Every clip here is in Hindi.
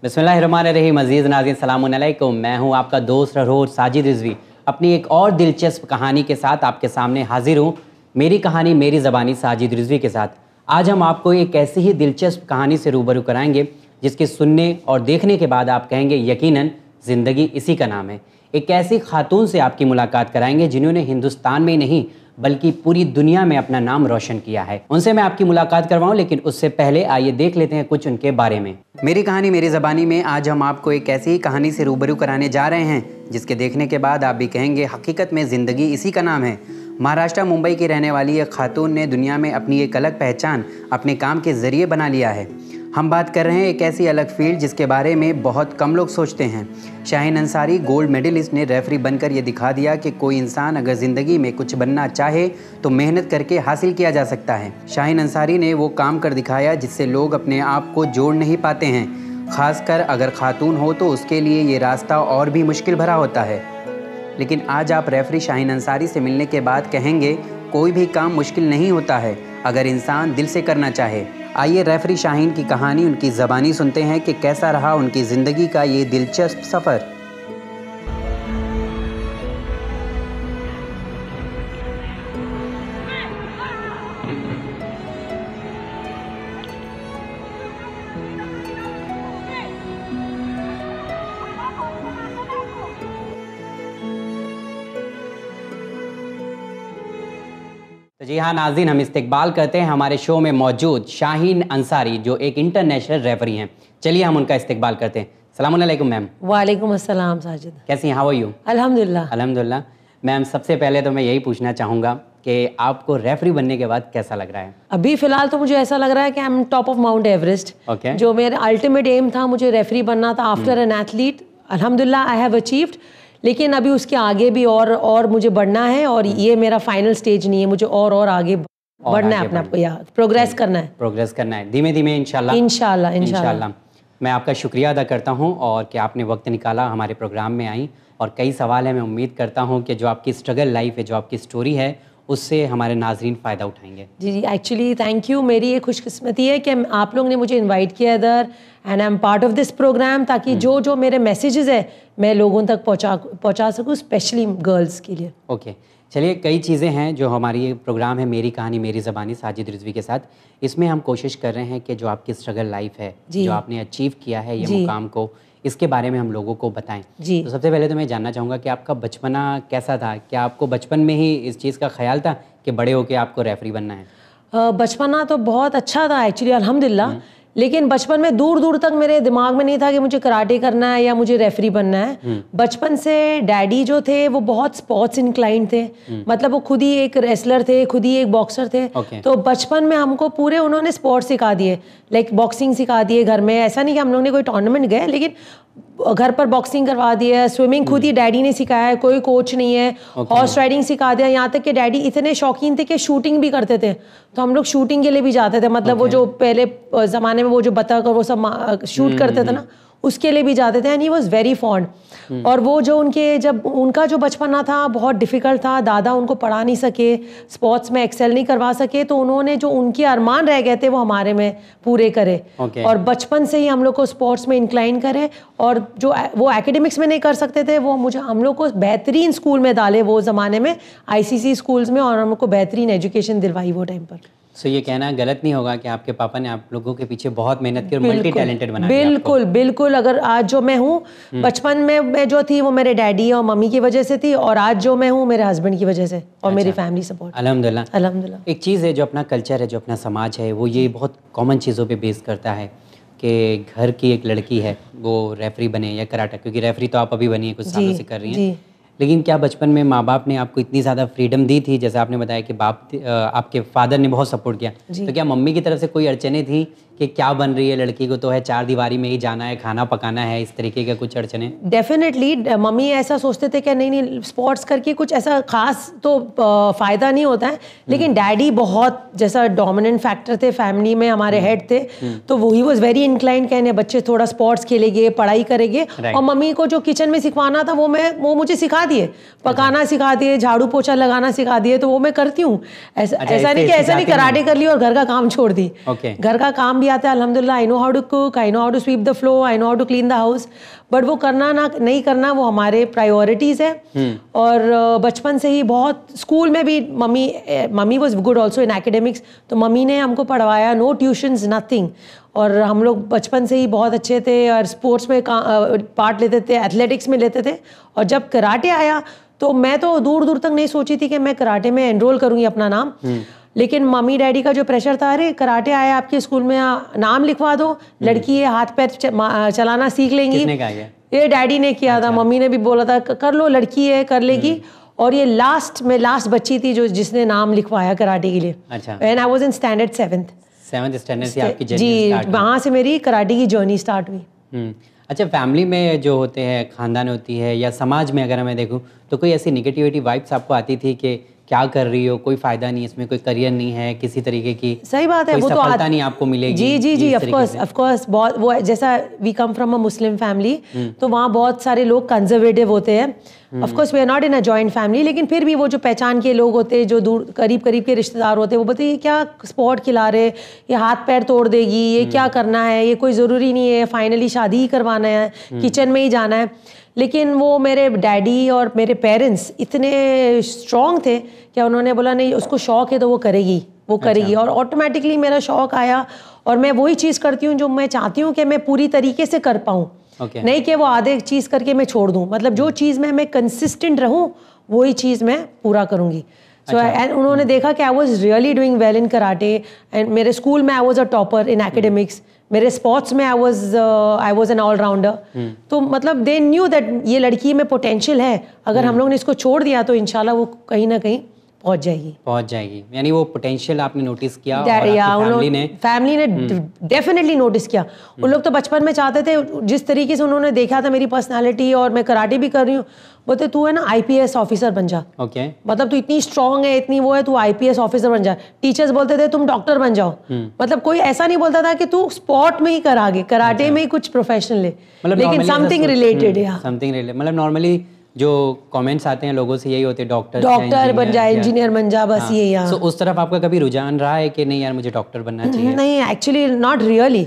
बिस्मिल्लाहिर्रहमानिर्रहीम। अज़ीज़ नाज़रीन सलाम अलैकुम। मैं हूं आपका दोस्त रोज साजिद रिजवी, अपनी एक और दिलचस्प कहानी के साथ आपके सामने हाजिर हूं। मेरी कहानी मेरी ज़बानी साजिद रिजवी के साथ आज हम आपको एक ऐसी ही दिलचस्प कहानी से रूबरू कराएंगे जिसके सुनने और देखने के बाद आप कहेंगे यकीनन ज़िंदगी इसी का नाम है। एक ऐसी खातून से आपकी मुलाकात कराएंगे जिन्होंने हिंदुस्तान में ही नहीं बल्कि पूरी दुनिया में अपना नाम रोशन किया है। उनसे मैं आपकी मुलाकात करवाऊं, लेकिन उससे पहले आइए देख लेते हैं कुछ उनके बारे में। मेरी कहानी मेरी ज़बानी में आज हम आपको एक ऐसी ही कहानी से रूबरू कराने जा रहे हैं जिसके देखने के बाद आप भी कहेंगे हकीकत में ज़िंदगी इसी का नाम है। महाराष्ट्र मुंबई की रहने वाली एक खातून ने दुनिया में अपनी एक अलग पहचान अपने काम के ज़रिए बना लिया है। हम बात कर रहे हैं एक ऐसी अलग फील्ड जिसके बारे में बहुत कम लोग सोचते हैं। शाहीन अंसारी गोल्ड मेडलिस्ट ने रेफरी बनकर ये दिखा दिया कि कोई इंसान अगर ज़िंदगी में कुछ बनना चाहे तो मेहनत करके हासिल किया जा सकता है। शाहीन अंसारी ने वो काम कर दिखाया जिससे लोग अपने आप को जोड़ नहीं पाते हैं। ख़ासकर अगर खातून हो तो उसके लिए ये रास्ता और भी मुश्किल भरा होता है। लेकिन आज आप रेफरी शाहीन अंसारी से मिलने के बाद कहेंगे कोई भी काम मुश्किल नहीं होता है अगर इंसान दिल से करना चाहे। आइए रेफरी शाहीन की कहानी उनकी ज़बानी सुनते हैं कि कैसा रहा उनकी ज़िंदगी का ये दिलचस्प सफ़र। तो जी हाँ नाज़रीन, हम इस्तकबाल करते हैं हमारे शो में मौजूद शाहीन अंसारी जो एक इंटरनेशनल रेफरी हैं। चलिए हम उनका इस्तकबाल करते हैं। सलाम अलैकुम मैम। वालेकुम अस्सलाम साजिद। कैसी हैं, हाउ आर यू? अल्हम्दुलिल्लाह। अल्हम्दुलिल्लाह। मैम सबसे पहले तो मैं यही पूछना चाहूँगा कि आपको रेफरी बनने के बाद कैसा लग रहा है? अभी फ़िलहाल तो मुझे ऐसा लग रहा है कि I am top of mount Everest. Okay. जो मेरा अल्टीमेट एम था, मुझे रेफरी बनना था आफ्टर एन एथलीट। अल्हम्दुलिल्लाह आई हैव अचीव्ड। लेकिन अभी उसके आगे भी और मुझे बढ़ना है और ये मेरा फाइनल स्टेज नहीं है। मुझे और आगे बढ़ना है, अपने आप को या प्रोग्रेस करना है धीमे धीमे इंशाल्लाह। इंशाल्लाह। मैं आपका शुक्रिया अदा करता हूं और कि आपने वक्त निकाला हमारे प्रोग्राम में आई। और कई सवाल हैं, मैं उम्मीद करता हूं कि जो आपकी स्ट्रगल लाइफ है, जो आपकी स्टोरी है, उससे हमारे नाजरीन फ़ायदा उठाएंगे। जी एक्चुअली थैंक यू। मेरी ये खुशकिस्मती है कि आप लोग ने मुझे इनवाइट किया इधर and I am part of this programme, ताकि जो मेरे मैसेजेस है मैं लोगों तक पहुंचा सकूं, स्पेशली गर्ल्स के लिए। ओके चलिए, कई चीज़ें हैं जो हमारी ये प्रोग्राम है मेरी कहानी मेरी ज़बानी साजिद रिजवी के साथ। इसमें हम कोशिश कर रहे हैं कि जो आपकी स्ट्रगल लाइफ है, जो आपने अचीव किया है ये मुकाम को, इसके बारे में हम लोगों को बताएं। तो सबसे पहले तो मैं जानना चाहूँगा कि आपका बचपना कैसा था? क्या आपको बचपन में ही इस चीज़ का ख्याल था कि बड़े होकर आपको रेफरी बनना है? बचपना तो बहुत अच्छा था एक्चुअली, अल्हम्दुलिल्लाह। लेकिन बचपन में दूर दूर तक मेरे दिमाग में नहीं था कि मुझे कराटे करना है या मुझे रेफरी बनना है। बचपन से डैडी जो थे वो बहुत स्पोर्ट्स इंक्लाइंड थे। मतलब वो खुद ही एक रेसलर थे, खुद ही एक बॉक्सर थे। तो बचपन में हमको पूरे उन्होंने स्पोर्ट्स सिखा दिए, लाइक बॉक्सिंग सिखा दिए घर में। ऐसा नहीं कि हम लोग ने कोई टूर्नामेंट गए, लेकिन घर पर बॉक्सिंग करवा दिया, स्विमिंग खुद ही डैडी ने सिखाया है, कोई कोच नहीं है। हॉर्स राइडिंग सिखा दिया। यहाँ तक कि डैडी इतने शौकीन थे कि शूटिंग भी करते थे, तो हम लोग शूटिंग के लिए भी जाते थे। मतलब वो जो पहले ज़माने में वो जो बतख और वो सब शूट करते थे ना, उसके लिए भी जाते थे। And he was very fond. और वो जो उनका जो बचपना था बहुत डिफ़िकल्ट था। दादा उनको पढ़ा नहीं सके, स्पोर्ट्स में एक्सेल नहीं करवा सके, तो उन्होंने जो उनके अरमान रह गए थे वो हमारे में पूरे करे। और बचपन से ही हम लोग को स्पोर्ट्स में इंक्लाइन करे। और जो वो एकेडमिक्स में नहीं कर सकते थे वो हम लोग को बेहतरीन स्कूल में डाले वो ज़माने में, ICC स्कूल्स में, और हम लोग को बेहतरीन एजुकेशन दिलवाई वो टाइम पर। सो ये कहना गलत नहीं होगा कि आपके पापा ने आप लोगों के पीछे बहुत मेहनत की और मल्टी टैलेंटेड बना दिया आपको। बिल्कुल। अगर आज जो मैं हूँ, बचपन में मैं जो थी वो मेरे डैडी और मम्मी की वजह से थी, और आज जो मैं हूँ मेरे हस्बैंड की वजह से और मेरी फैमिली सपोर्ट। अल्हम्दुलिल्लाह। एक चीज़ है जो अपना कल्चर है, जो अपना समाज है, वो ये बहुत कॉमन चीज़ों पे बेस करता है कि घर की एक लड़की है वो रेफरी बने या कराटा, क्योंकि रेफरी तो आप अभी बनी है, कुछ सालों से कर रही हैं। लेकिन क्या बचपन में माँ बाप ने आपको इतनी ज़्यादा फ्रीडम दी थी? जैसे आपने बताया कि आपके फादर ने बहुत सपोर्ट किया, तो क्या मम्मी की तरफ से कोई अड़चने थी कि क्या बन रही है लड़की को, तो है चार दीवारी में ही जाना है, खाना पकाना है, इस तरीके के कुछ अड़चने? डेफिनेटली मम्मी ऐसा सोचते थे कि नहीं स्पोर्ट्स करके कुछ ऐसा खास तो फ़ायदा नहीं होता है। लेकिन डैडी बहुत जैसा डोमिनेंट फैक्टर थे फैमिली में, हमारे हेड थे, तो वो ही वॉज वेरी इंक्लाइंड कहने बच्चे थोड़ा स्पोर्ट्स खेलेंगे, पढ़ाई करेंगे। और मम्मी को जो किचन में सिखवाना था वो मुझे सिखा दिए, पकाना सिखा दिए, झाड़ू पोछा लगाना सिखा दिए, तो वो मैं करती हूँ। ऐसा नहीं कि कराटे कर ली और घर का काम छोड़ दी। घर का काम भी आता है अल्हम्दुलिल्लाह, I know how to cook, I know how to sweep the floor, I know how to clean the house, but वो करना ना नहीं करना वो हमारे प्रायोरिटीज़ है। और बचपन से ही बहुत स्कूल में भी mummy was good also in academics, तो मम्मी ने हमको पढ़वाया, नो ट्यूशन्स नथिंग, और हम लोग बचपन से ही बहुत अच्छे थे और स्पोर्ट्स में पार्ट लेते थे, एथलेटिक्स में लेते थे। और जब कराटे आया तो मैं तो दूर दूर तक नहीं सोची थी कि मैं कराटे में एनरोल करूँगी अपना नाम, लेकिन मम्मी डैडी का जो प्रेशर था, अरे कराटे आया आपके स्कूल में, नाम लिखवा दो, लड़की है हाथ पैर चलाना सीख लेंगी। किसने कहा ये डैडी ने किया था, मम्मी ने भी बोला था कर लो, लड़की है कर लेगी। और ये लास्ट बच्ची थी जो जिसने नाम लिखवाया कराटे के लिए। अच्छा, when I was in standard 7th standard से आपकी जर्नी जी, स्टार्ट वहाँ से मेरी कराटे की जर्नी स्टार्ट हुई। अच्छा, फैमिली में जो होते हैं, खानदान होती है या समाज में अगर मैं देखूं तो कोई ऐसी निगेटिविटी वाइब्स आपको आती थी कि क्या कर रही हो, कोई फायदा नहीं इसमें, कोई करियर नहीं है किसी तरीके की, सही बात है, कोई वो तो सफलता नहीं आपको मिलेगी? जी ऑफ कोर्स बहुत वो जैसा we come from a Muslim family, तो वहाँ बहुत सारे लोग कंजर्वेटिव होते हैं। Of course we are not in a joint family, लेकिन फिर भी वो जो पहचान के लोग होते हैं, जो दूर करीब के रिश्तेदार होते हैं, वो बोलते हैं ये क्या स्पॉट खिला रहे, ये हाथ पैर तोड़ देगी, ये क्या करना है, ये कोई ज़रूरी नहीं है, फाइनली शादी ही करवाना है, किचन में ही जाना है। लेकिन वो मेरे डैडी और मेरे पेरेंट्स इतने स्ट्रॉन्ग थे कि उन्होंने बोला नहीं, उसको शौक है तो वो करेगी। और ऑटोमेटिकली मेरा शौक आया और मैं वही चीज़ करती हूँ जो मैं चाहती हूँ कि मैं पूरी तरीके से कर पाऊँ। नहीं कि वो आधे चीज़ करके मैं छोड़ दूँ, मतलब जो चीज़ में मैं कंसिस्टेंट रहूँ वही चीज़ मैं पूरा करूँगी। सो एंड उन्होंने देखा कि I was really doing well in karate, and मेरे स्कूल में I was a topper in academics, मेरे स्पोर्ट्स में आई वॉज एन ऑलराउंडर। तो मतलब दे न्यू दैट ये लड़की में पोटेंशियल है, अगर हम लोग ने इसको छोड़ दिया तो इंशाल्लाह वो कहीं ना कहीं पहुंच जाएगी। यानी वो पोटेंशियल आपने नोटिस किया और आपकी फैमिली ने डेफिनेटली नोटिस किया। उन लोग तो बचपन में चाहते थे, जिस तरीके से उन्होंने देखा था मेरी पर्सनालिटी और मैं कराटे भी कर रही हूँ, बोलते तू है ना IPS ऑफिसर बन जा। मतलब तू इतनी स्ट्रांग है, इतनी वो है, तू IPS ऑफिसर बन जा। टीचर्स बोलते थे तुम डॉक्टर बन जाओ। मतलब कोई ऐसा नहीं बोलता था कि तू स्पोर्ट में ही कर आगे, कराटे में ही कुछ प्रोफेशनल ले, लेकिन समथिंग रिलेटेड मतलब नॉर्मली जो कमेंट्स आते हैं लोगों से यही होते हैं, डॉक्टर बन जा, इंजीनियर बन जा, बस ये यार। तो उस तरफ आपका कभी रुझान रहा है कि नहीं यार मुझे डॉक्टर बनना चाहिए? नहीं, एक्चुअली नॉट रियली।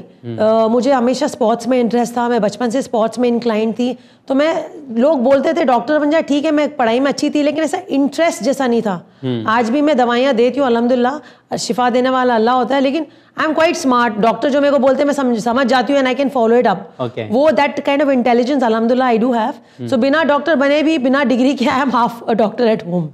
मुझे हमेशा स्पोर्ट्स में इंटरेस्ट था, मैं बचपन से स्पोर्ट्स में इंक्लाइंड थी, तो मैं लोग बोलते थे डॉक्टर बन जा, ठीक है, मैं पढ़ाई में अच्छी थी, लेकिन ऐसा इंटरेस्ट जैसा नहीं था। आज भी मैं दवाइयाँ देती हूँ, अल्हम्दुलिल्लाह, शिफा देने वाला अल्लाह होता है, लेकिन I am quite smart. Doctor जो मेरे को बोलते हैं मैं समझ जाती हूँ and I can follow it up. वो दैट काइंड ऑफ इंटेलिजेंस अल्हम्दुलिल्लाह आई डू हैव। सो बिना डॉक्टर बने भी, बिना डिग्री के, I am half a doctor at home.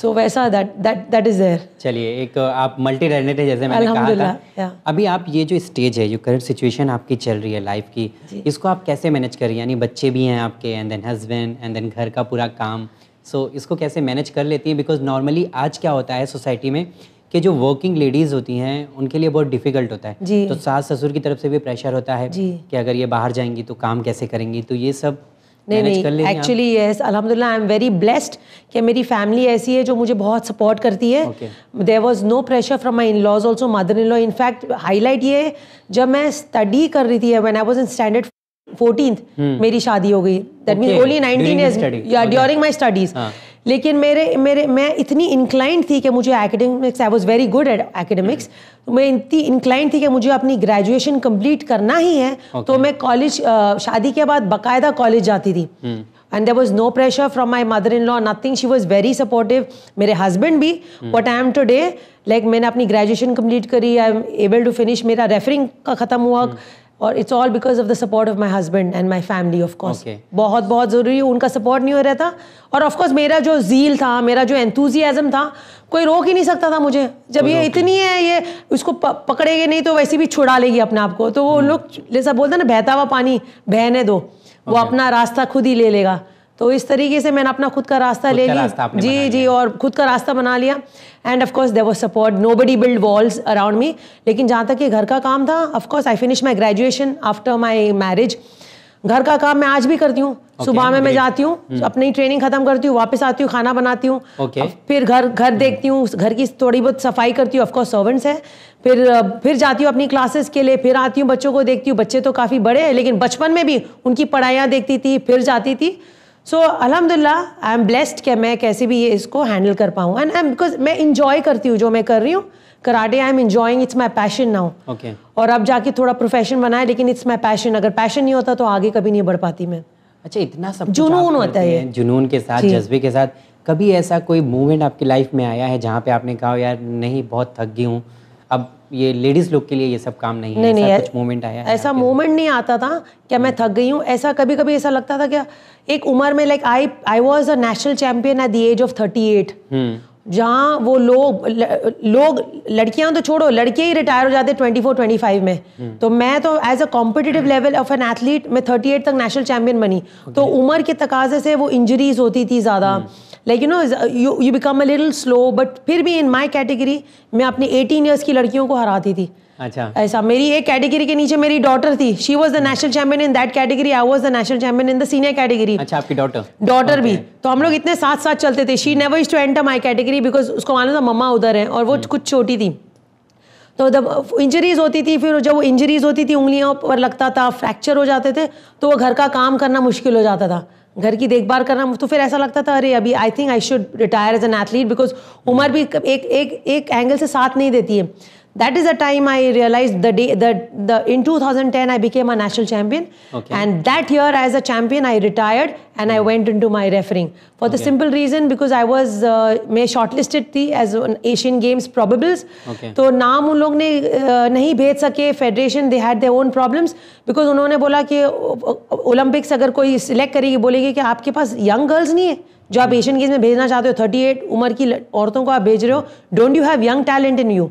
So वैसा दैट इज देयर। चलिए, एक आप मल्टी टैलेंटेड है जैसे मैंने कहा था। अभी आप ये जो स्टेज है, जो करंट सिचुएशन आपकी चल रही है लाइफ की, इसको आप कैसे मैनेज कर रही हैं? यानी बच्चे भी हैं आपके, and then husband, and then घर का पूरा काम, सो इसको कैसे मैनेज कर लेती हैं? बिकॉज नॉर्मली आज क्या होता है सोसाइटी में कि जो वर्किंग लेडीज़ होती हैं उनके लिए बहुत डिफिकल्ट होता है, तो सास ससुर की तरफ से भी प्रेशर होता है कि अगर ये बाहर जाएंगी तो काम कैसे करेंगी, तो ये सब नहीं, एक्चुअली यस, अल्हम्दुलिल्लाह आई एम वेरी ब्लेस्ड कि मेरी फैमिली ऐसी है जो मुझे बहुत सपोर्ट करती है। There was no pressure from my in-laws also, mother in law. In fact highlight ये, जब मैं स्टडी कर रही थी, when I was in standard 14th मेरी शादी हो गई। दैट मींस ओनली 19 इयर्स, या ड्यूरिंग माय स्टडीज। लेकिन मैं इतनी इंक्लाइंड थी कि मुझे academics, I was very good at academics, मैं इतनी इंक्लाइंड थी कि मुझे अपनी ग्रेजुएशन कंप्लीट करना ही है। तो मैं कॉलेज, शादी के बाद बाकायदा कॉलेज जाती थी, and there was no pressure from my mother in law, nothing. She was very supportive. मेरे हस्बैंड भी, what I am today, like मैंने अपनी ग्रेजुएशन कंप्लीट करी, I am able to finish, मेरा रेफरिंग का ख़त्म हुआ, और it's all because of the support of my husband and my family. Of course बहुत बहुत ज़रूरी है, उनका सपोर्ट नहीं हो रहता। और ऑफ कोर्स मेरा जो ज़ील था, मेरा जो एंथुजियाज्म था, कोई रोक ही नहीं सकता था मुझे। जब ये इतनी है, ये उसको पकड़ेगे नहीं तो वैसे भी छुड़ा लेगी अपने आप को, तो वो लोग जैसा बोलते हैं ना, बहता हुआ पानी बहने दो, वो अपना रास्ता खुद ही ले लेगा। तो इस तरीके से मैंने अपना खुद का रास्ता ले लिया। जी, और खुद का रास्ता बना लिया। And of course there was support, nobody build walls around me. लेकिन जहाँ तक ये घर का काम था, of course I finish my graduation after my marriage. घर का काम मैं आज भी करती हूँ। सुबह में मैं जाती हूँ, अपनी ट्रेनिंग खत्म करती हूँ, वापस आती हूँ, खाना बनाती हूँ, फिर घर देखती हूँ, घर की थोड़ी बहुत सफाई करती हूँ। ऑफ कोर्स सर्वेंट्स है, फिर जाती हूँ अपनी क्लासेस के लिए, फिर आती हूँ, बच्चों को देखती हूँ। बच्चे तो काफ़ी बड़े हैं, लेकिन बचपन में भी उनकी पढ़ाइयाँ देखती थी, फिर जाती थी। सो अल्हम्दुलिल्लाह आई एम ब्लेस्ड कि मैं कैसे भी ये इसको हैंडल कर पाऊँ एंड बिकॉज मैं इंजॉय करती हूँ जो मैं कर रही हूँ karate. I am enjoying, it's my passion now. और अब जाके थोड़ा प्रोफेशन बनाए, लेकिन इट्स माई पैशन. अगर पैशन नहीं होता तो आगे कभी नहीं बढ़ पाती मैं. अच्छा, इतना सब जुनून होता है ये, जुनून के साथ, जज्बे के साथ. कभी ऐसा कोई मूवमेंट आपकी लाइफ में आया है जहाँ पे आपने कहा यार नहीं बहुत थक गई हूँ, अब ये लेडीज लोग के लिए ये सब काम नहीं है? नहीं, ऐसा कुछ मोमेंट आया है? ऐसा मोमेंट नहीं आता था क्या मैं थक गई हूँ. ऐसा कभी कभी ऐसा लगता था क्या एक उम्र में like I was a national champion at the age of 38, जहाँ वो लोग लड़कियां तो छोड़ो, लड़के ही रिटायर हो जाते 24-25 में. तो मैं तो as a competitive level of an athlete मैं 38 तक नेशनल चैंपियन बनी. तो उम्र के तकाजे से वो इंजरीज होती थी ज़्यादा, like you know you become a little slow. But फिर भी इन माई कैटेगरी मैं अपनी 18 ईयर्स की लड़कियों को हराती थी. अच्छा, ऐसा मेरी एक कैटेगरी के नीचे मेरी डॉटर थी, she was the national champion in that category, I was the national champion in the senior category. अच्छा, आपकी डॉटर भी. तो हम लोग इतने साथ साथ चलते थे. She never used to enter my category because उसको मालूम था मम्मा उधर है, और वो कुछ छोटी थी. तो जब इंजरीज होती थी, फिर जब वो इंजरीज होती थी उंगलियों पर लगता था, फ्रैक्चर हो जाते थे, तो वो घर का काम करना मुश्किल हो जाता था, घर की देखभाल करना. तो फिर ऐसा लगता था अरे अभी I think I should retire as an athlete because उम्र भी एक एंगल से साथ नहीं देती है. That is the time I realized in 2010 I became a national champion. And that year as a champion I retired and I went into my refereeing for the simple reason because I was मैं shortlisted थी as an Asian Games probables. तो नाम उन लोग ने नहीं भेज सके, federation they had their own problems because उन्होंने बोला कि ओलंपिक्स अगर कोई सिलेक्ट करेगी बोलेगी कि आपके पास यंग गर्ल्स नहीं है जो आप एशियन गेम्स में भेजना चाहते हो, 38 उम्र की औरतों को आप भेज रहे हो, don't you have young talent in you.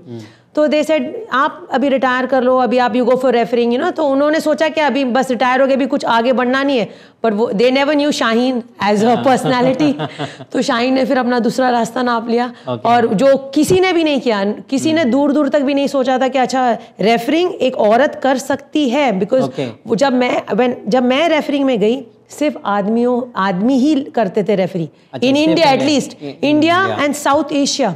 तो दे सेड आप अभी रिटायर कर लो, अभी आप you go for referring, you know. तो उन्होंने सोचा कि अभी बस रिटायर हो गए, अभी कुछ आगे बढ़ना नहीं है. बट वो they never knew Shaheen as a personality. तो शाहीन ने फिर अपना दूसरा रास्ता नाप लिया. और जो किसी ने भी नहीं किया, किसी ने दूर दूर तक भी नहीं सोचा था कि अच्छा रेफरिंग एक औरत कर सकती है. बिकॉज जब मैं रेफरिंग में गई सिर्फ आदमी ही करते थे referee in India, at least India and South Asia,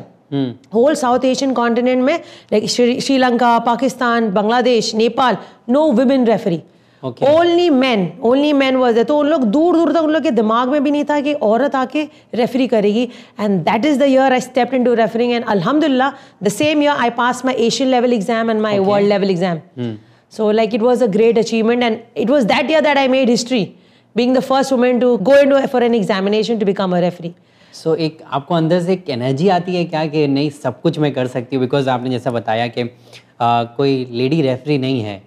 whole South Asian continent में, like Sri Lanka, Pakistan, Bangladesh, Nepal, no women referee, only man was there. तो उन लोग दूर दूर तक उन लोग के दिमाग में भी नहीं था कि औरत आके रेफरी करेगी. And that is the year I stepped into refereeing and अल्हम्दुलिल्लाह the same year I pass my Asian level exam and my world level exam. So like it was a great achievement and it was that year that I made history being the first woman to go into for an examination to become a referee. So एक आपको अंदर से एक एनर्जी आती है क्या कि नहीं सब कुछ मैं कर सकती हूँ? बिकॉज आपने जैसा बताया कि कोई लेडी रेफरी नहीं है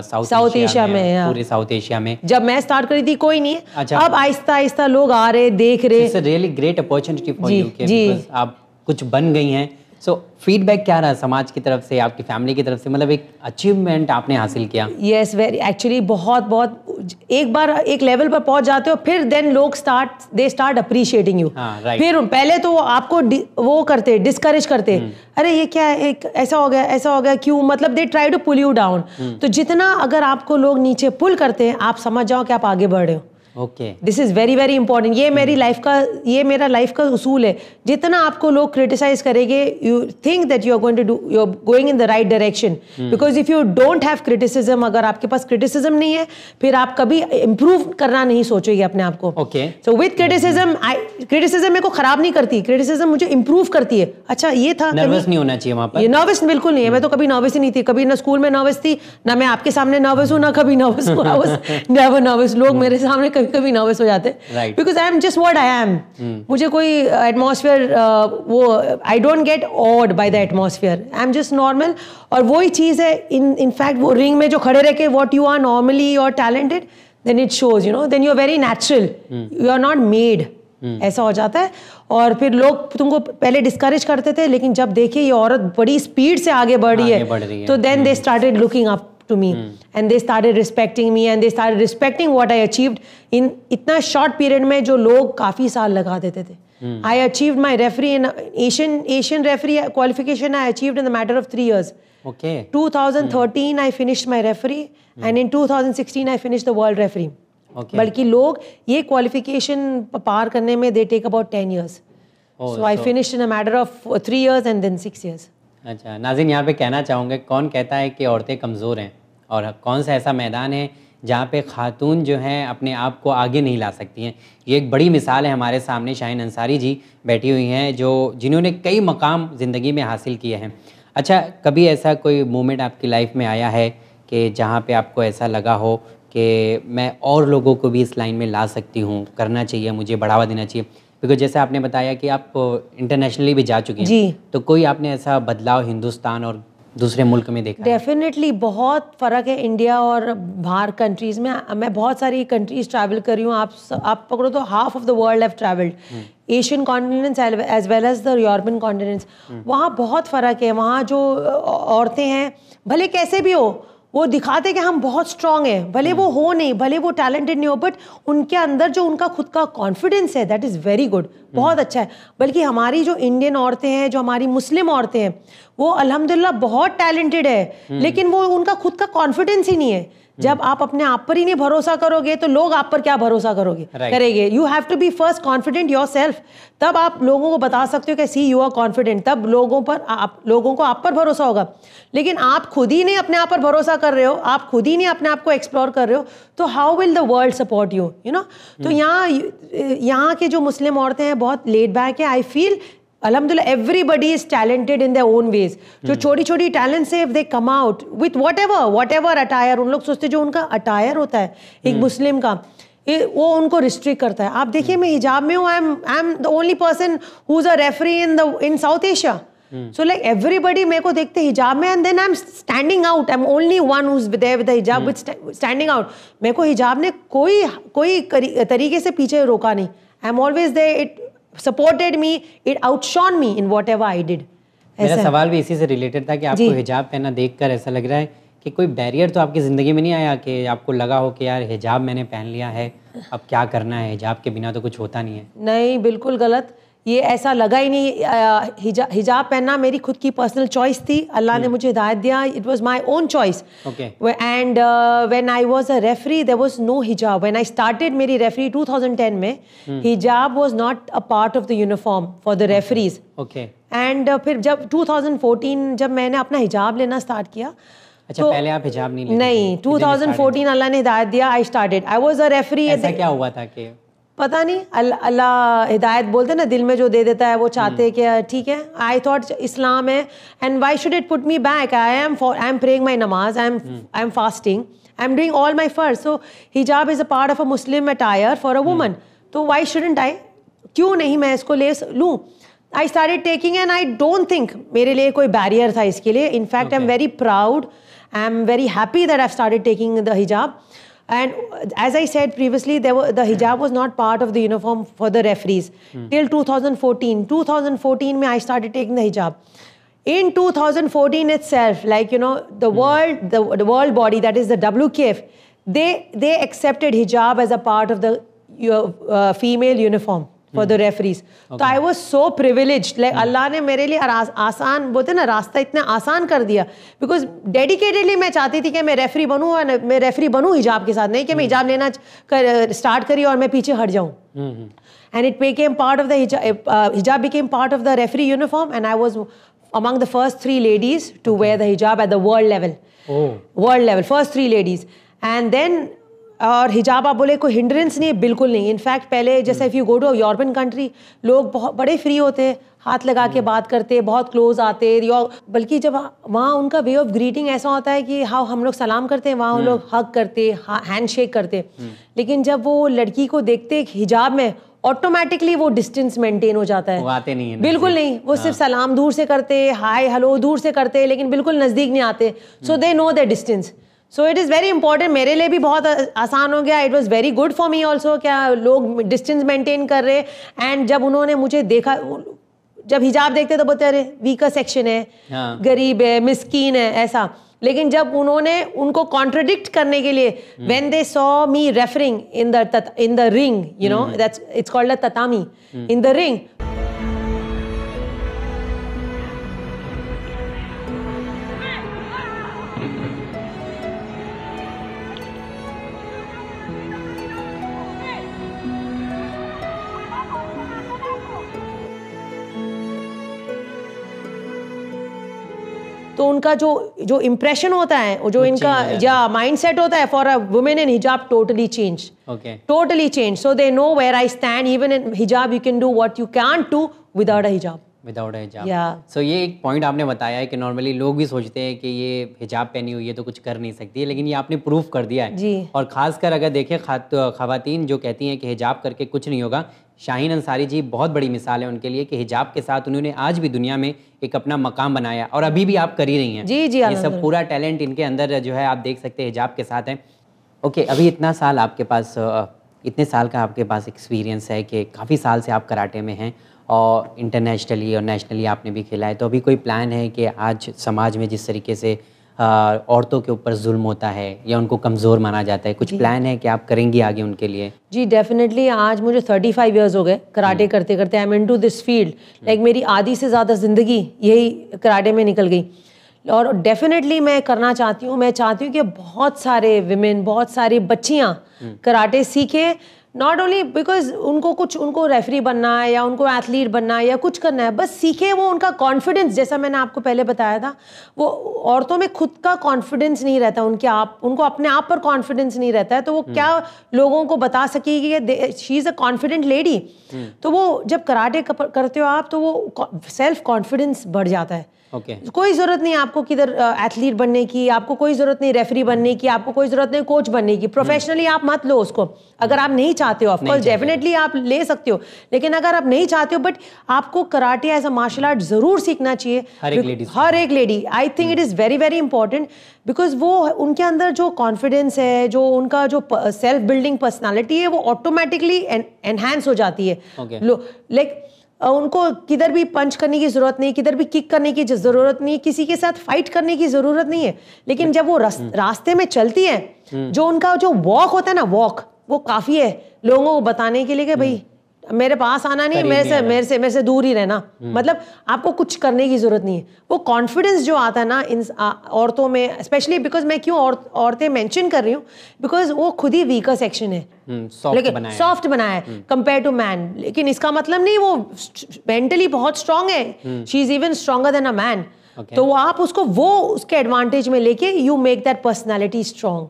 साउथ एशिया में, पूरे साउथ एशिया में. जब मैं स्टार्ट करी थी कोई नहीं है. अच्छा. अब आहिस्ता आहिस्ता लोग आ रहे, देख रहे. It's a really great opportunity for you because आप कुछ बन गई हैं. सो फीडबैक क्या रहा समाज की तरफ से, आपकी फैमिली की तरफ से, मतलब एक अचीवमेंट आपने हासिल किया? यस, वेरी एक्चुअली बहुत एक बार एक लेवल पर पहुंच जाते हो फिर देन लोग दे स्टार्ट अप्रिशिएटिंग यू. फिर पहले तो आपको वो करते, डिस्करेज करते, अरे ये क्या है, एक ऐसा हो गया क्यों, मतलब they try to pull you down. तो जितना अगर आपको लोग नीचे पुल करते हैं आप समझ जाओ कि आप आगे बढ़ रहे हो. This is very very important. ये मेरा लाइफ का उसूल है. जितना आपको लोग क्रिटिसाइज करेंगे you think that you are going in the right direction. Because if you don't have criticism, अगर आपके पास क्रिटिसिज्म नहीं है फिर आप कभी इंप्रूव करना नहीं सोचोगे अपने आप को. सो विद क्रिटिसिज्म मेरे को खराब नहीं करती, क्रिटिसिज्म मुझे इंप्रूव करती है. अच्छा ये था, नर्वस नहीं होना चाहिए वहां पर. ये नर्वस बिल्कुल नहीं है. मैं तो कभी नर्वस ही नहीं थी, कभी ना स्कूल में नर्वस थी, ना मैं आपके सामने नर्वस हूँ, ना कभी नर्वस हूँ. I was never nervous. लोग मेरे सामने कभी नर्वस हो जाते because I am just what I M. मुझे कोई एटमॉस्फेयर वो I don't get odd by the atmosphere, I am just normal. और वही चीज़ है इन फैक्ट वो रिंग में जो खड़े रह के व्हाट यू आर नॉर्मली और talented then it shows, you know, then you are very natural, you are not made. ऐसा हो जाता है. और फिर लोग तुमको पहले डिस्करेज करते थे, लेकिन जब देखे ये औरत बड़ी स्पीड से आगे बढ़ रही है तो then they started looking up to me and they started respecting me and they started respecting what I achieved in इतना short period में जो लोग काफी साल लगा देते थे. I achieved my referee in Asian referee qualification. I achieved in the matter of 3 years. 2013 I finished my referee and in 2016 I finished the world referee. बल्कि लोग ये qualification पार करने में they take about 10 years. So I finished in a matter of 3 years and then 6 years. अच्छा नाज़रीन, यहाँ पे कहना चाहूँगा कौन कहता है कि औरतें कमज़ोर हैं और कौन सा ऐसा मैदान है जहाँ पे खातून जो हैं अपने आप को आगे नहीं ला सकती हैं। ये एक बड़ी मिसाल है हमारे सामने। शाहीन अंसारी जी बैठी हुई हैं जिन्होंने कई मकाम ज़िंदगी में हासिल किए हैं। अच्छा, कभी ऐसा कोई मोमेंट आपकी लाइफ में आया है कि जहाँ पे आपको ऐसा लगा हो कि मैं और लोगों को भी इस लाइन में ला सकती हूँ, करना चाहिए, मुझे बढ़ावा देना चाहिए? बिकॉज जैसे आपने बताया कि आप इंटरनेशनली भी जा चुकी हैं जी। तो कोई आपने ऐसा बदलाव हिंदुस्तान और दूसरे मुल्क में देखा है? डेफिनेटली बहुत फ़र्क है इंडिया और बाहर कंट्रीज़ में। मैं बहुत सारी कंट्रीज़ ट्रैवल करी हूँ। आप पकड़ो तो half of the world have travelled, Asian continents as well as the European continents. वहाँ बहुत फ़र्क है। वहाँ जो औरतें हैं भले कैसे भी हो, वो दिखाते कि हम बहुत स्ट्रांग हैं, भले वो हो नहीं, भले वो टैलेंटेड नहीं हो, बट उनके अंदर जो उनका खुद का कॉन्फिडेंस है दैट इज़ वेरी गुड, बहुत अच्छा है। बल्कि हमारी जो इंडियन औरतें हैं, जो हमारी मुस्लिम औरतें हैं, वो अल्हम्दुलिल्लाह बहुत टैलेंटेड है, लेकिन वो उनका खुद का कॉन्फिडेंस ही नहीं है। जब आप अपने आप पर ही नहीं भरोसा करोगे तो लोग आप पर क्या भरोसा करेंगे? You have to be first confident yourself, तब आप लोगों को बता सकते हो कि सी यू आर कॉन्फिडेंट, तब लोगों को आप पर भरोसा होगा। लेकिन आप खुद ही नहीं अपने आप पर भरोसा कर रहे हो, आप खुद ही नहीं अपने आप को एक्सप्लोर कर रहे हो, तो how will the world support you, you know? तो यहाँ के जो मुस्लिम औरतें हैं बहुत लेड बैक है। I feel Alhamdulillah, everybody is talented in their own ways. जो छोटी छोटी टैलेंट से they come out with whatever attire, उन लोग सोचते जो उनका अटायर होता है एक मुस्लिम का, वो उनको रिस्ट्रिक्ट करता है। आप देखिए मैं हिजाब में हूँ, I am the only person who is a referee in south Asia. So like everybody मेरे को देखते हिजाब में, and then I'm standing out. I'm only one who's there with the hijab, with standing out. मेरे को हिजाब ने कोई तरीके से पीछे रोका नहीं। I'm always there. It supported me, it outshone me in whatever I did. मेरा सवाल भी इसी से रिलेटेड था कि आपको हिजाब पहनना देखकर ऐसा लग रहा है कि कोई बैरियर तो आपकी ज़िंदगी में नहीं आया कि आपको लगा हो कि यार हिजाब मैंने पहन लिया है, अब क्या करना है, हिजाब के बिना तो कुछ होता नहीं है? नहीं, बिल्कुल गलत, ये ऐसा लगा ही नहीं। हिजाब पहनना मेरी खुद की पर्सनल चॉइस थी, अल्लाह ने मुझे हिदायत दिया, it was my own choice. And when I was a referee there was no hijab. When I started मेरी रेफरी 2010 में, hijab was not a part of the uniform for the referees. And फिर जब 2014 जब मैंने अपना हिजाब लेना स्टार्ट किया, अच्छा तो पहले आप हिजाब नहीं लेते? नहीं, 2014 अल्लाह ने हिदायत दिया, I started, I was a referee. ऐसा क्या हुआ था कि पता नहीं, अल्लाह हिदायत बोलते ना, दिल में जो दे देता है वो चाहते कि ठीक है। आई थॉट इस्लाम है and why should it put me back? I am praying my namaz, I am fasting, I am doing all my farz, so hijab is a part of a Muslim attire for a woman, तो व्हाई शुडंट आई, क्यों नहीं मैं इसको ले लूँ? I started taking and I don't think मेरे लिए कोई बैरियर था इसके लिए। In fact I am very proud, I am very happy that I started taking the हिजाब. And as I said previously, the hijab was not part of the uniform for the referees till 2014. 2014 mein I started taking the hijab. In 2014 itself, like you know, the world body, that is the WKF, they accepted hijab as a part of the female uniform for the referees. So I was so privileged. Like Allah ने मेरे लिए आसान, बोलते ना, रास्ता इतना आसान कर दिया, because dedicatedly मैं चाहती थी कि मैं रेफरी बनूँ, और मैं रेफरी बनूँ हिजाब के साथ, नहीं कि मैं हिजाब लेना स्टार्ट करी और मैं पीछे हट जाऊँ. And it became part of the hijab became part of the referee uniform, and I was among the first 3 ladies to wear the hijab at the world level. World level, first 3 ladies. And then और हिजाब आप बोले कोई हिंड्रेंस नहीं है, बिल्कुल नहीं. इनफैक्ट पहले जैसे if you go to European country, लोग बहुत बड़े फ्री होते, हाथ लगा के बात करते, बहुत क्लोज आते, बल्कि जब वहाँ उनका वे ऑफ ग्रीटिंग ऐसा होता है कि हाँ हम लोग सलाम करते हैं, वहाँ हम लोग हग करते, हैंड शेक करते. लेकिन जब वो लड़की को देखते हिजाब में, ऑटोमेटिकली वो डिस्टेंस मेंटेन हो जाता है. वो आते नहीं है, बिल्कुल नहीं, वो सिर्फ सलाम दूर से करते, हाय हेलो दूर से करते, लेकिन बिल्कुल नज़दीक नहीं आते. So they know the distance. So it is very important. मेरे लिए भी बहुत आसान हो गया. It was very good for me also, क्या लोग डिस्टेंस मेंटेन कर रहे. एंड जब उन्होंने मुझे देखा, जब हिजाब देखते तो बोलते अरे वीकर सेक्शन है, गरीब है, मिस्कीन है, ऐसा. लेकिन जब उन्होंने उनको कॉन्ट्रडिक्ट करने के लिए, when they saw me refereeing in the ring, you know, that's it's called a tatami, in the ring. तो उनका जो इम्प्रेशन होता है, जो इनका या माइंड सेट होता है for a women in hijab totally change, totally change. So they know where I stand. Even in hijab you can do what you can't do without a hijab. Without हिजाब. सो ये एक पॉइंट आपने बताया है कि नॉर्मली लोग भी सोचते हैं कि ये हिजाब पहनी हुई है तो कुछ कर नहीं सकती है, लेकिन ये आपने प्रूफ कर दिया है जी. और ख़ासकर अगर देखें ख़वातीन जो कहती हैं कि हिजाब करके कुछ नहीं होगा, शाहीन अंसारी जी बहुत बड़ी मिसाल है उनके लिए कि हिजाब के साथ उन्होंने आज भी दुनिया में एक अपना मकाम बनाया और अभी भी आप कर ही रही हैं. जी जी. ये सब पूरा टैलेंट इनके अंदर जो है आप देख सकते हैं हिजाब के साथ है. ओके, अभी इतना साल आपके पास, इतने साल का आपके पास एक्सपीरियंस है कि काफ़ी साल से आप कराटे में हैं और इंटरनेशनली और नेशनली आपने भी खेला है, तो अभी कोई प्लान है कि आज समाज में जिस तरीके से औरतों के ऊपर जुल्म होता है या उनको कमज़ोर माना जाता है, कुछ प्लान है कि आप करेंगी आगे उनके लिए? जी डेफिनेटली. आज मुझे 35 इयर्स हो गए कराटे करते करते. I am into this field. Like मेरी आधी से ज़्यादा ज़िंदगी यही कराटे में निकल गई और डेफिनेटली मैं करना चाहती हूँ. मैं चाहती हूँ कि बहुत सारे विमेन, बहुत सारी बच्चियाँ कराटे सीखें. नॉट ओनली बिकॉज उनको रेफरी बनना है या उनको एथलीट बनना है या कुछ करना है, बस सीखे वो. उनका कॉन्फिडेंस, जैसा मैंने आपको पहले बताया था, वो औरतों में खुद का कॉन्फिडेंस नहीं रहता, उनको अपने आप पर कॉन्फिडेंस नहीं रहता है, तो वो क्या लोगों को बता सकेगी कि she is a confident lady. तो वो जब कराटे करते हो आप तो वो सेल्फ कॉन्फिडेंस बढ़ जाता है. कोई ज़रूरत नहीं आपको किधर एथलीट बनने की, आपको कोई ज़रूरत नहीं रेफरी बनने की, आपको कोई ज़रूरत नहीं कोच बनने की. प्रोफेशनली आप मत लो उसको अगर आप नहीं चाहते हो. ऑफ कोर्स डेफिनेटली आप ले सकते हो, लेकिन अगर आप नहीं चाहते हो, बट आपको karate as a martial art ज़रूर सीखना चाहिए हर एक lady. I think it is very very important because वो उनके अंदर जो कॉन्फिडेंस है, जो उनका जो सेल्फ बिल्डिंग पर्सनैलिटी है, वो ऑटोमेटिकली एनहांस हो जाती है. लाइक उनको किधर भी पंच करने की ज़रूरत नहीं, किधर भी किक करने की ज़रूरत नहीं, किसी के साथ फाइट करने की ज़रूरत नहीं है. लेकिन जब वो रास्ते में चलती है, जो उनका जो वॉक होता है ना, वो काफ़ी है लोगों को बताने के लिए कि भाई मेरे पास आना नहीं, मेरे से दूर ही रहना. मतलब आपको कुछ करने की जरूरत नहीं है. वो कॉन्फिडेंस जो आता है ना इन औरतों में, स्पेशली बिकॉज मैं क्यों औरतें मेंशन कर रही हूँ, बिकॉज वो खुद ही वीकर सेक्शन है, लेकिन सॉफ्ट बनाया है कंपेयर टू मैन. लेकिन इसका मतलब नहीं वो मेंटली बहुत स्ट्रांग है, she is even stronger than a man. तो आप उसको उसके एडवांटेज में लेके you make that personality strong.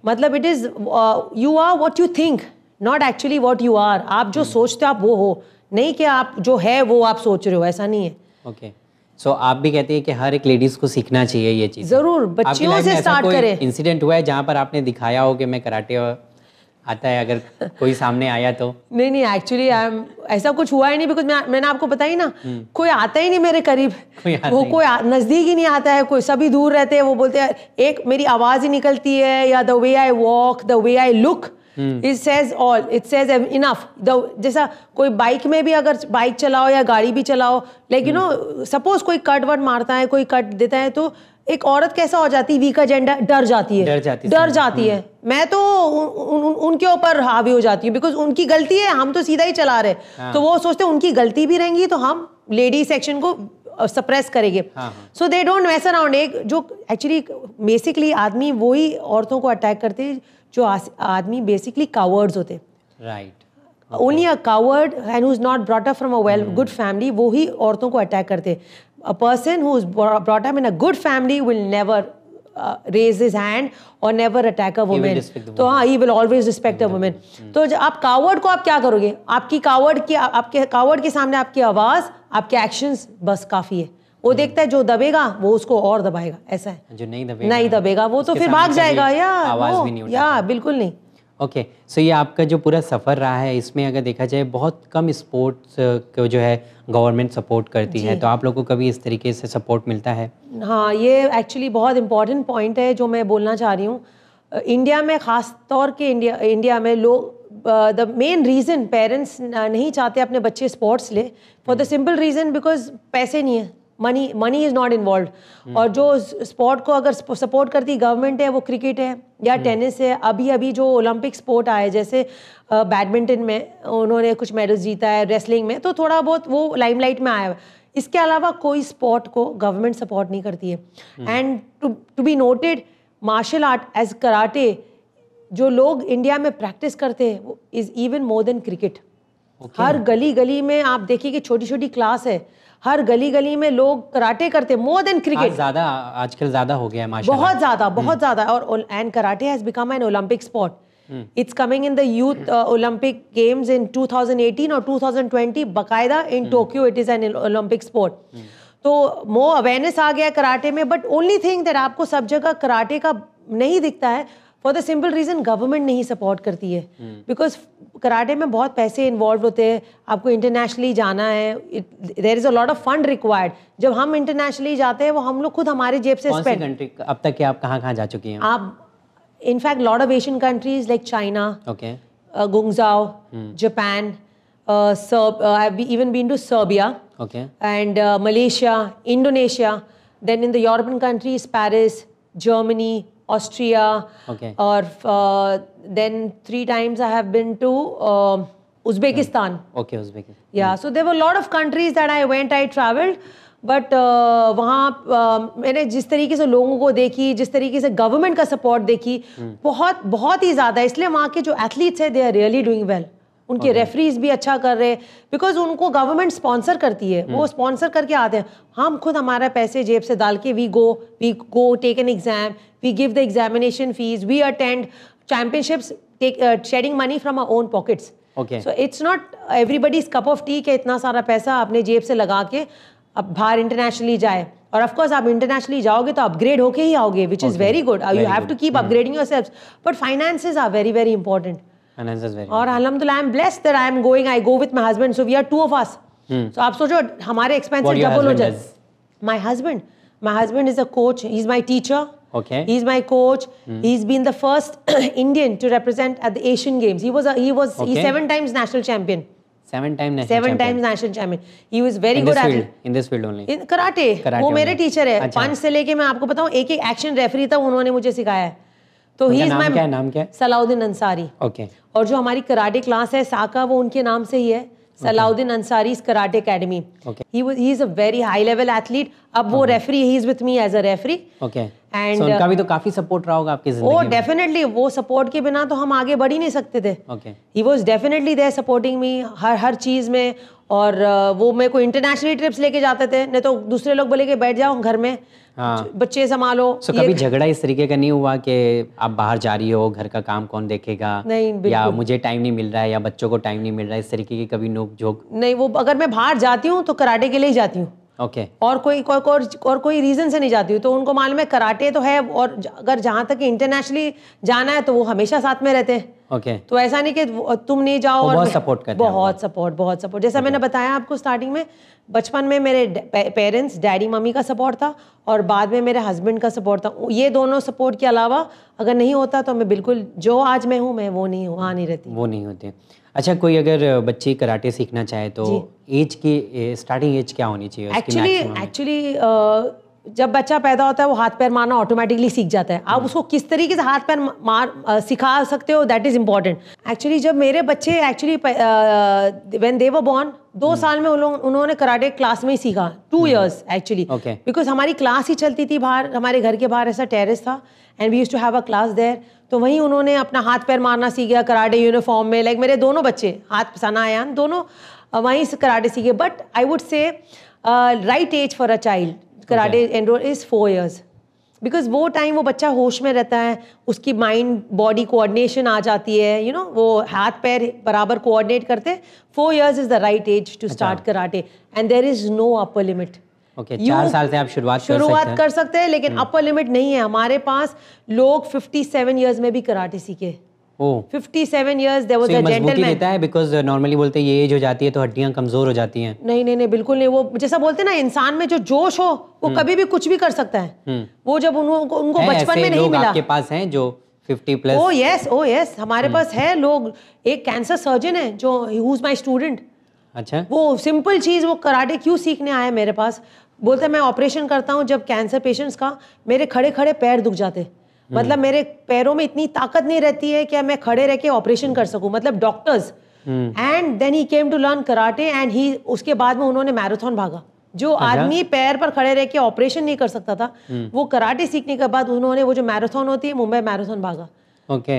मतलब it is you are what you think, not actually what you are. आप जो सोचते हो आप वो हो, नहीं कि आप जो है वो आप सोच रहे हो, ऐसा नहीं है. ओके, सो आप भी कहते हैं कि हर एक लेडीज को सीखना चाहिए ये चीज़. जरूर, बच्चियों से स्टार्ट करें. इंसिडेंट हुआ है जहाँ पर आपने दिखाया हो कि मैं कराटे आता है, अगर कोई सामने आया तो? नहीं एक्चुअली ऐसा कुछ हुआ ही नहीं, बिकॉज मैंने आपको बताई ना, कोई आता ही नहीं मेरे करीब, कोई नजदीक ही नहीं आता है, कोई सभी दूर रहते हैं. वो बोलते हैं एक मेरी आवाज़ ही निकलती है या the way I walk, the way I look, it says all, it says enough. जैसा कोई बाइक में भी अगर बाइक चलाओ या गाड़ी भी चलाओ, लाइक यू नो सपोज कोई कट वट मारता है, कोई कट देता है, तो एक औरत कैसा हो जाती है, वीक जेंडर डर जाती है. मैं तो उनके ऊपर हावी हो जाती हूँ, बिकॉज उनकी गलती है, हम तो सीधा ही चला रहे. तो वो सोचते हैं उनकी गलती भी रहेंगी तो हम लेडी सेक्शन को सप्रेस करेंगे. सो दे डोंट मेस अराउंड. एक जो एक्चुअली बेसिकली आदमी वही औरतों को अटैक करते हैं जो आदमी बेसिकली कावर्ड्स होते. Right. Only a coward and who is not brought up from a well good family, वो ही औरतों को अटैक करते. A person who is brought up in a good family will never raise his hand or never attack a woman. तो हाँ, he will always respect a woman. तो आप कावर्ड को आप क्या करोगे, आपके कावर्ड के सामने आपकी आवाज़, आपके एक्शंस बस काफ़ी है. वो देखता है जो दबेगा वो उसको और दबाएगा, ऐसा है. जो नहीं दबेगा वो तो फिर भाग जाएगा या बिल्कुल नहीं. ओके, सो ये आपका जो पूरा सफ़र रहा है, इसमें अगर देखा जाए बहुत कम स्पोर्ट्स को जो है गवर्नमेंट सपोर्ट करती है, तो आप लोगों को कभी इस तरीके से सपोर्ट मिलता है? हाँ, ये एक्चुअली बहुत इंपॉर्टेंट पॉइंट है जो मैं बोलना चाह रही हूँ. इंडिया में ख़ास तौर के इंडिया में लोग द मेन रीज़न पेरेंट्स नहीं चाहते अपने बच्चे स्पोर्ट्स ले, for the simple reason because पैसे नहीं है, मनी इज़ नॉट इन्वॉल्व. और जो स्पोर्ट को अगर सपोर्ट करती गवर्नमेंट है वो क्रिकेट है या टेनिस है. अभी जो ओलंपिक स्पोर्ट आए, जैसे बैडमिंटन में उन्होंने कुछ मेडल्स जीता है, रेसलिंग में तो थोड़ा बहुत वो लाइमलाइट में आया है. इसके अलावा कोई स्पोर्ट को गवर्नमेंट सपोर्ट नहीं करती है. And to be noted, martial art as karate जो लोग इंडिया में प्रैक्टिस करते हैं वो is even more than cricket. हर गली में आप देखिए कि छोटी छोटी क्लास है, हर गली गली में लोग कराटे करते, मोर देन क्रिकेट। आजकल ज्यादा हो गया है माशाल्लाह। बहुत ज्यादा। और and karate has become an Olympic sport. It's coming in the youth Olympic games in 2018 और 2020, बाकायदा in Tokyo it is an Olympic sport. तो मोर अवेयरनेस आ गया कराटे में, बट ओनली थिंग दैट आपको सब जगह कराटे का नहीं दिखता है, for the simple reason government नहीं सपोर्ट करती है। बिकॉज कराटे में बहुत पैसे इन्वॉल्व होते हैं, आपको इंटरनेशनली जाना है, there is a lot of fund required. जब हम इंटरनेशनली जाते हैं वो हम लोग खुद हमारे जेब से स्पेंड। कंट्री अब तक के आप कहाँ जा चुकी हैं? आप in fact lot of Asian countries like China, Guangzhou, Japan, I've even been to Serbia, and Malaysia, Indonesia. Then in the European countries, Paris, Germany, Austria, or then 3 times I have been to Uzbekistan. Uzbekistan. Yeah, so there were a lot of countries that I went, I traveled. But वहाँ मैंने जिस तरीके से लोगों को देखी, जिस तरीके से गवर्नमेंट का सपोर्ट देखी, बहुत ही ज़्यादा। इसलिए वहाँ के जो एथलीट्स हैं, they are really doing well. उनके रेफरीज भी अच्छा कर रहे हैं, बिकॉज उनको गवर्नमेंट स्पॉन्सर करती है, वो स्पॉन्सर करके आते हैं। हम खुद हमारा पैसे जेब से डाल के we go take an exam, we give the examination fees, we attend championships, shedding money from our own pockets. So it's not everybody's cup of tea के इतना सारा पैसा अपने जेब से लगा के अब बाहर इंटरनेशनली जाए। और ऑफ कोर्स आप इंटरनेशनली जाओगे तो अपग्रेड होके ही आओगे, which is very good. You have to keep upgrading yourself, but finances are very very important. और अल्हम्दुलिल्लाह I am blessed that I am going, I go with my husband, so we are 2 of us. So आप सोचो हमारे एक्सपेंसेस डबल हो जाए। My husband is a coach, he's my teacher. He's my coach. He's been the first Indian to represent at the Asian Games. He's 7 times national champion. 7 times national champion. He was very good at it. In this field only. In karate. वो मेरे टीचर है। 5 से लेके मैं आपको बताऊं, एक एक्शन रेफरी था, उन्होंने मुझे सिखाया है। तो ही इज माय नाम क्या है? सलाउद्दीन अंसारी। और जो हमारी कराटे क्लास है साका, वो उनके नाम से ही है, Salauddin Ansari karate academy. He is a very high level athlete. अब वो referee, he is with me as a referee. And उनका भी तो काफी सपोर्ट रहा होगा आपकी जिंदगी में। डेफिनेटली, वो सपोर्ट के बिना तो हम आगे बढ़ ही नहीं सकते थे। He was definitely there supporting me हर चीज में। और वो मेरे को इंटरनेशनल ट्रिप्स लेके जाते थे, नहीं तो दूसरे लोग बोले कि बैठ जाओ घर में, बच्चे संभालो। कभी झगड़ा इस तरीके का नहीं हुआ कि आप बाहर जा रही हो, घर का काम कौन देखेगा? नहीं, या मुझे टाइम नहीं मिल रहा है, या बच्चों को टाइम नहीं मिल रहा है, इस तरीके की कभी नोक झोंक? नहीं, वो अगर मैं बाहर जाती हूँ तो कराटे के लिए ही जाती हूँ। और कोई रीजन से नहीं जाती हूँ। तो उनको मालूम है कराटे तो है, और अगर जहाँ तक इंटरनेशनली जाना है तो वो हमेशा साथ में रहते हैं। तो ऐसा नहीं कि तुम नहीं जाओ। और बहुत सपोर्ट करते हैं। बहुत सपोर्ट। जैसा मैंने बताया आपको स्टार्टिंग में, बचपन में मेरे पेरेंट्स, डैडी मम्मी का सपोर्ट था, और बाद में मेरे हस्बैंड का सपोर्ट था। ये दोनों सपोर्ट के अलावा अगर नहीं होता तो मैं बिल्कुल जो आज मैं हूँ, मैं वो नहीं हूँ, वहाँ नहीं रहती। वो नहीं होती। अच्छा, कोई अगर बच्ची कराटे सीखना चाहे तो एज की स्टार्टिंग एज क्या होनी चाहिए? एक्चुअली जब बच्चा पैदा होता है वो हाथ पैर मारना ऑटोमेटिकली सीख जाता है। आप उसको किस तरीके से हाथ पैर सिखा सकते हो, दैट इज इम्पॉर्टेंट। एक्चुअली जब मेरे बच्चे व्हेन दे वर बॉर्न, 2 साल में उन्होंने कराटे क्लास में ही सीखा। 2 years एक्चुअली, बिकॉज हमारी क्लास ही चलती थी बाहर, हमारे घर के बाहर ऐसा टेरेस था, and we used to have a class there. तो वहीं उन्होंने अपना हाथ पैर मारना सीख गया कराटे यूनिफॉर्म में। लाइक मेरे दोनों बच्चे, हाथ सना आयान, दोनों वहीं से कराटे सीखे। But I would say right age for a child karate enrol is 4 years, because वो टाइम वो बच्चा होश में रहता है, उसकी माइंड बॉडी कोऑर्डिनेशन आ जाती है, वो हाथ पैर बराबर कोऑर्डिनेट करते। 4 years is the right age to start karate, and there is no upper limit. 4 साल से आप शुरुआत कर सकते हैं, लेकिन अपर लिमिट नहीं है। हमारे पास लोग 57 years में भी कराटे सीखे। 57 years there was a gentleman। देता है बिकॉज नॉर्मली बोलते हैं ये एज हो जाती है तो हड्डियां कमजोर हो जाती हैं। नहीं, बिल्कुल नहीं। वो जैसा बोलते हैं ना, इंसान में जो जोश हो वो कभी भी कुछ भी कर सकता है। वो जब उनको बचपन में नहीं मिला। आपके पास हैं जो 50+? ओ यस, हमारे पास है लोग। एक कैंसर सर्जन है जो हु इज माय स्टूडेंट। अच्छा। वो सिंपल चीज, वो कराटे क्यों सीखने आया मेरे पास, बोलते हैं मैं ऑपरेशन करता हूँ जब कैंसर पेशेंट्स का, मेरे खड़े खड़े पैर दुख जाते। मतलब मेरे पैरों में इतनी ताकत नहीं रहती है कि मैं खड़े रह के ऑपरेशन कर सकूं, मतलब doctors. And then he came to learn karate, and he उसके बाद में उन्होंने मैराथन भागा। जो आदमी पैर पर खड़े रह के ऑपरेशन नहीं कर सकता था, वो कराटे सीखने के बाद उन्होंने वो जो मैराथन होती है, मुंबई मैराथन भागा।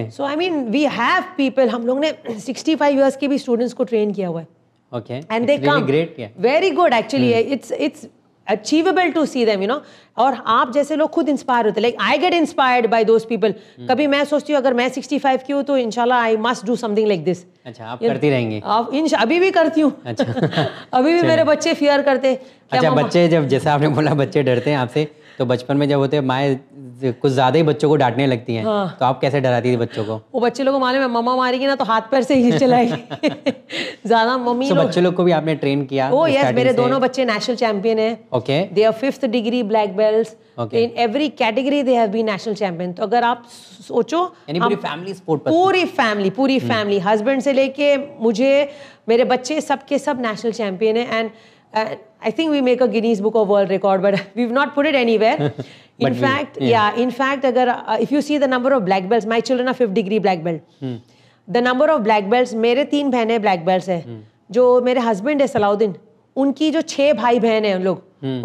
So I mean we have people, हम लोग ने 65 years के भी स्टूडेंट्स को ट्रेन किया हुआ है। Okay. And they It's really come. great, yeah. Very good actually. It's achievable to see them, you know. और आप जैसे लोग खुद इंस्पायर होते हैं, like I get inspired by those people. कभी मैं सोचती हूँ अगर मैं 65 की हूँ तो इंशाल्लाह I must do something like this. अच्छा, आप करती रहेंगी? अभी भी करती हूँ. अच्छा. अभी भी मेरे बच्चे फियर करते. अच्छा, बच्चे जब, जैसे आपने बोला बच्चे डरते हैं आपसे, तो बचपन में जब होते हैं माएँ कुछ ज़्यादा ही बच्चों को डांटने लगती हैं. हाँ. तो आप कैसे डराती थी बच्चों को? वो बच्चे लोगों को मालूम है मम्मा मारेगी ना तो हाथ पैर से ही चलाएगी. ज़्यादा मम्मी लोग. बच्चे लोग को भी आपने ट्रेन किया? ओह यस, मेरे दोनों बच्चे नेशनल चैंपियन हैं. Okay. They are 5th degree black belts. In every category they have been national champion. तो अगर आप सोचो, पूरी फैमिली स्पोर्ट, पूरी फैमिली, हस्बैंड से लेके मुझे, मेरे बच्चे सबके सब नेशनल चैंपियन है. And I think we make a Guinness Book of World Record, but we've not put it anywhere. In fact, अगर if you see the number of black belts, my children are 5th degree black belt. The number of black belts, मेरे 3 बहनें black belts हैं. जो मेरे husband है सलाउद्दीन, उनकी जो 6 भाई बहन हैं उन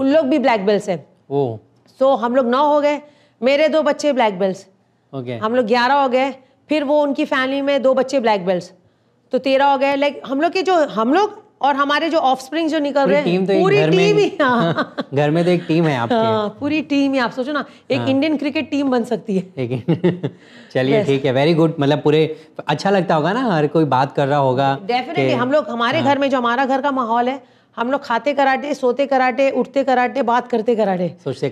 लोग भी black belts हैं. So हम लोग 9 हो गए. मेरे 2 बच्चे black belts. हम लोग 11 हो गए. फिर वो उनकी फैमिली में 2 बच्चे black belts. तो 13 हो गए. लाइक हम लोग और हमारे जो ऑफस्प्रिंग जो निकल रहे हैं, पूरी टीम ही. हाँ. घर में तो एक टीम है आपके. हाँ, पूरी टीम ही. आप सोचो ना, एक इंडियन क्रिकेट टीम बन सकती है. चलिए ठीक है, वेरी गुड. मतलब पूरे अच्छा लगता होगा ना, हर कोई बात कर रहा होगा. डेफिनेटली. हम लोग हमारे घर में जो हमारा घर का माहौल है, हम लोग खाते कराटे, सोते कराटे, उठते कराटे, बात करते कराटे, सोचते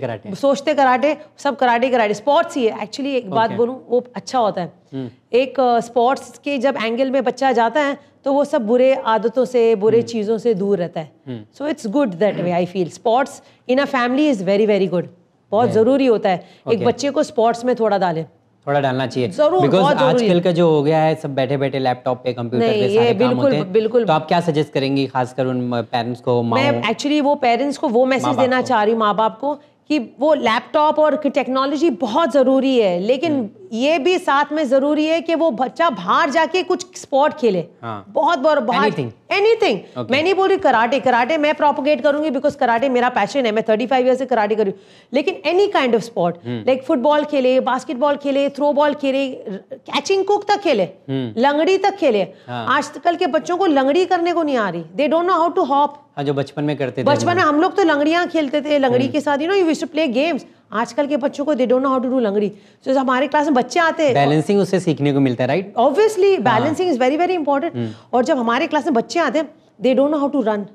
कराटे, सब कराटे. स्पोर्ट्स ही है एक्चुअली. एक बात बोलूं, वो अच्छा होता है. एक स्पोर्ट्स के जब एंगल में बच्चा जाता है तो वो सब बुरे आदतों से, बुरे चीज़ों से दूर रहता है. So it's good that way. I feel sports in a family is very very good. बहुत ज़रूरी होता है. एक बच्चे को स्पोर्ट्स में थोड़ा डालना चाहिए जरूर. बिकॉज आजकल का जो हो गया है, सब बैठे बैठे लैपटॉप पे, कंप्यूटर पे सारे काम होते हैं. बिल्कुल. तो आप क्या सजेस्ट करेंगी खासकर उन पेरेंट्स को? मैं एक्चुअली वो पेरेंट्स को वो मैसेज देना चाह रही हूँ, माँ बाप को, कि वो लैपटॉप और टेक्नोलॉजी बहुत ज़रूरी है, लेकिन ये भी साथ में ज़रूरी है कि वो बच्चा बाहर जाके कुछ स्पोर्ट खेले. बहुत बाहर एनीथिंग. मैं नहीं बोल रही कराटे मैं प्रोपोगेट करूंगी बिकॉज कराटे मेरा पैशन है. मैं 35 ईयर से कराटे कर रही हूँ. लेकिन any kind of sport, like football खेले, बास्केटबॉल खेले, थ्रो बॉल खेले, कैचिंग कुक तक खेले, लंगड़ी तक खेले. आजकल के बच्चों को लंगड़ी करने को नहीं आ रही. They don't know how to hop. जो बचपन में करते थे, बचपन में हम लोग तो लंगड़ियां खेलते थे. लंगड़ी के साथ you used to play games. आजकल के बच्चों को they don't know how to do लंगड़ी. तो हमारे क्लास में बच्चे आते हैं, बैलेंसिंग उससे सीखने को मिलता है, right? Obviously balancing is very very important. और जब हमारे क्लास में बच्चे आते हैं, they don't know how to run.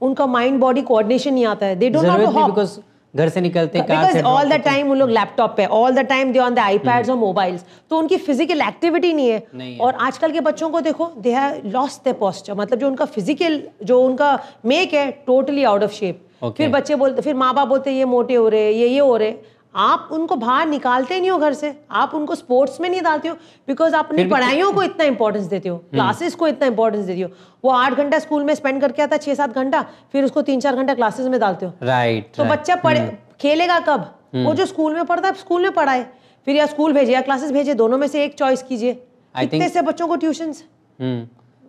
उनका माइंड बॉडी कोऑर्डिनेशन नहीं आता है. They don't know how to hop. घर से निकलते बिकॉज ऑल द टाइम उन लोग लैपटॉप पे, all the time they on the iPads और मोबाइल्स. तो उनकी फिजिकल एक्टिविटी नहीं है. और आजकल के बच्चों को देखो, they have lost their posture. मतलब जो उनका फिजिकल, जो उनका मेक है, टोटली आउट ऑफ शेप. फिर बच्चे बोलते, फिर माँ बाप बोलते ये मोटे हो रहे, ये हो रहे. आप उनको बाहर निकालते नहीं हो घर से, आप उनको स्पोर्ट्स में नहीं डालते हो, बिकॉज आप अपनी पढ़ाइयों को इतना इंपॉर्टेंस देते हो, क्लासेस को इतना इंपॉर्टेंस देते हो. वो 8 घंटा स्कूल में स्पेंड करके आता है, 6-7 घंटा, फिर उसको 3-4 घंटा क्लासेस में डालते हो. राइट. तो बच्चा खेलेगा कब? वो जो स्कूल में पढ़ता है, स्कूल में पढ़ाए, फिर या स्कूल भेजे या क्लासेस भेजे, दोनों में से एक चॉइस कीजिए. कितने से बच्चों को ट्यूशंस.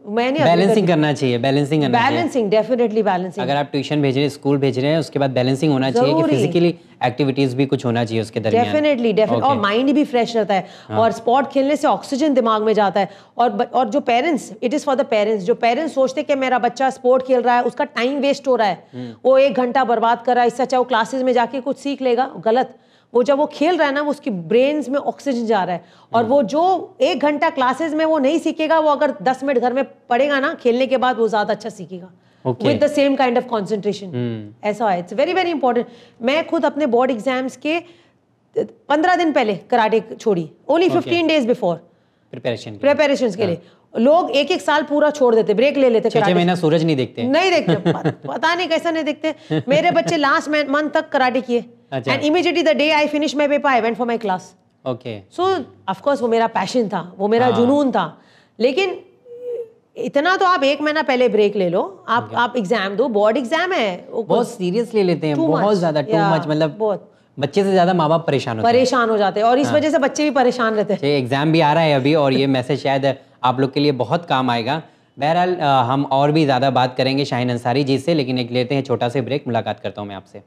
मैंने बैलेंसिंग करना चाहिए. Balancing definitely balancing. अगर आप ट्यूशन भेज रहे हैं, स्कूल भेज रहे हैं, उसके बाद बैलेंसिंग होना चाहिए कि फिजिकली एक्टिविटीज भी कुछ होना चाहिए उसके दरमियान. डेफिनेटली. और माइंड भी फ्रेश रहता है. और स्पोर्ट खेलने से ऑक्सीजन दिमाग में जाता है. और जो parents, it is for the parents. जो पेरेंट्स सोचते कि मेरा बच्चा स्पोर्ट खेल रहा है, उसका टाइम वेस्ट हो रहा है, वो 1 घंटा बर्बाद कर रहा है, इससे अच्छा वो क्लासेस में जाके कुछ सीख लेगा. गलत. वो जब वो खेल रहा है ना, वो उसकी ब्रेन्स में ऑक्सीजन जा रहा है. और वो जो 1 घंटा क्लासेस में वो नहीं सीखेगा, वो अगर 10 मिनट घर में पढ़ेगा ना, खेलने के बाद वो ज्यादा अच्छा सीखेगा. With the same kind of concentration. ऐसा है. It's very very important. मैं खुद अपने बोर्ड एग्जाम्स के 15 दिन पहले कराटे छोड़ी. ओनली 15 डेज बिफोर प्रिपरेशन के लिए. लोग 1-1 साल पूरा छोड़ देते, ब्रेक ले लेते. 6 महीना सूरज नहीं देखते. पता नहीं कैसा नहीं देखते. मेरे बच्चे लास्ट मंथ तक कराटे किए. And immediately the day I finished my paper, I went for my class. Okay. So of course वो मेरा पैशन था, वो मेरा जुनून था. लेकिन इतना तो आप 1 महीना पहले ब्रेक ले लो. आप एग्जाम दो, बोर्ड एग्जाम है. बहुत सीरियसली लेते हैं, बहुत ज्यादा, टू मच. मतलब बहुत, बच्चे से ज्यादा माँ बाप परेशान हो जाते हैं. और इस वजह से बच्चे भी परेशान रहते हैं. एग्जाम भी आ रहा है अभी, और ये मैसेज शायद आप लोग के लिए बहुत काम आएगा. बहरहाल हम और भी ज़्यादा बात करेंगे शाहीन अंसारी जी से, लेकिन एक लेते हैं छोटा सा ब्रेक. मुलाकात करता हूँ मैं आपसे.